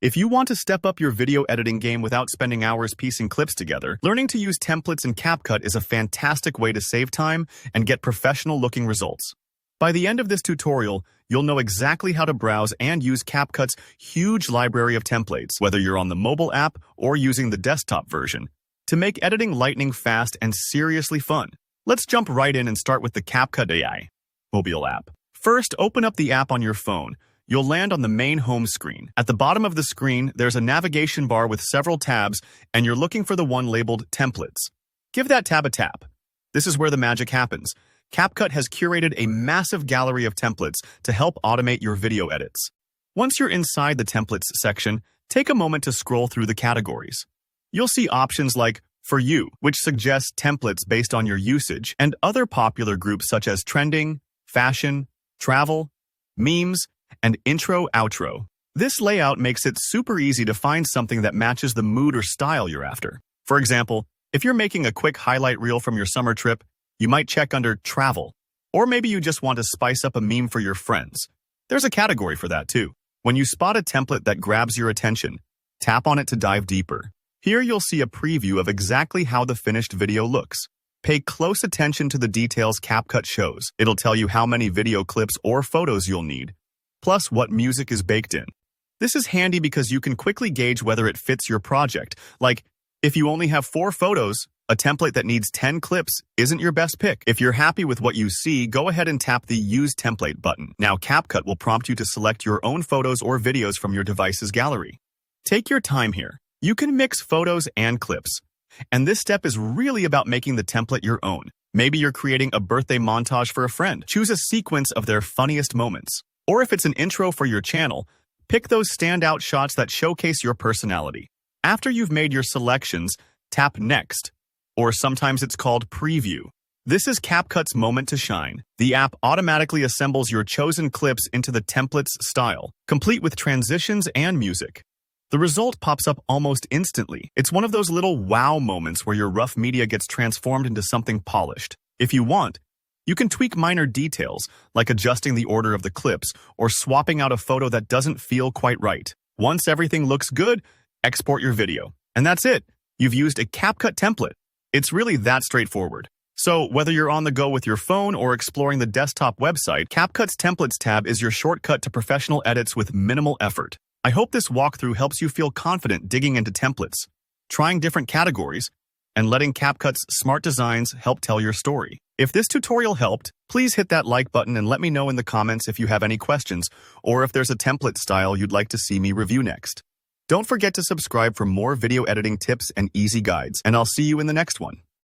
If you want to step up your video editing game without spending hours piecing clips together, learning to use templates in CapCut is a fantastic way to save time and get professional-looking results. By the end of this tutorial, you'll know exactly how to browse and use CapCut's huge library of templates, whether you're on the mobile app or using the desktop version, to make editing lightning fast and seriously fun. Let's jump right in and start with the CapCut AI mobile app. First, open up the app on your phone. You'll land on the main home screen. At the bottom of the screen, there's a navigation bar with several tabs, and you're looking for the one labeled Templates. Give that tab a tap. This is where the magic happens. CapCut has curated a massive gallery of templates to help automate your video edits. Once you're inside the Templates section, take a moment to scroll through the categories. You'll see options like For You, which suggests templates based on your usage, and other popular groups such as trending, fashion, travel, memes, and intro-outro. This layout makes it super easy to find something that matches the mood or style you're after. For example, if you're making a quick highlight reel from your summer trip, you might check under Travel. Or maybe you just want to spice up a meme for your friends. There's a category for that too. When you spot a template that grabs your attention, tap on it to dive deeper. Here you'll see a preview of exactly how the finished video looks. Pay close attention to the details CapCut shows. It'll tell you how many video clips or photos you'll need, plus what music is baked in. This is handy because you can quickly gauge whether it fits your project. Like, if you only have 4 photos, a template that needs 10 clips isn't your best pick. If you're happy with what you see, go ahead and tap the Use Template button. Now CapCut will prompt you to select your own photos or videos from your device's gallery. Take your time here. You can mix photos and clips. And this step is really about making the template your own. Maybe you're creating a birthday montage for a friend. Choose a sequence of their funniest moments. Or if it's an intro for your channel, pick those standout shots that showcase your personality. After you've made your selections, tap Next, or sometimes it's called Preview. This is CapCut's moment to shine. The app automatically assembles your chosen clips into the template's style, complete with transitions and music. The result pops up almost instantly. It's one of those little wow moments where your rough media gets transformed into something polished. If you want, you can tweak minor details, like adjusting the order of the clips or swapping out a photo that doesn't feel quite right. Once everything looks good, export your video. And that's it. You've used a CapCut template. It's really that straightforward. So whether you're on the go with your phone or exploring the desktop website, CapCut's Templates tab is your shortcut to professional edits with minimal effort. I hope this walkthrough helps you feel confident digging into templates, trying different categories, and letting CapCut's smart designs help tell your story. If this tutorial helped, please hit that like button and let me know in the comments if you have any questions or if there's a template style you'd like to see me review next. Don't forget to subscribe for more video editing tips and easy guides, and I'll see you in the next one.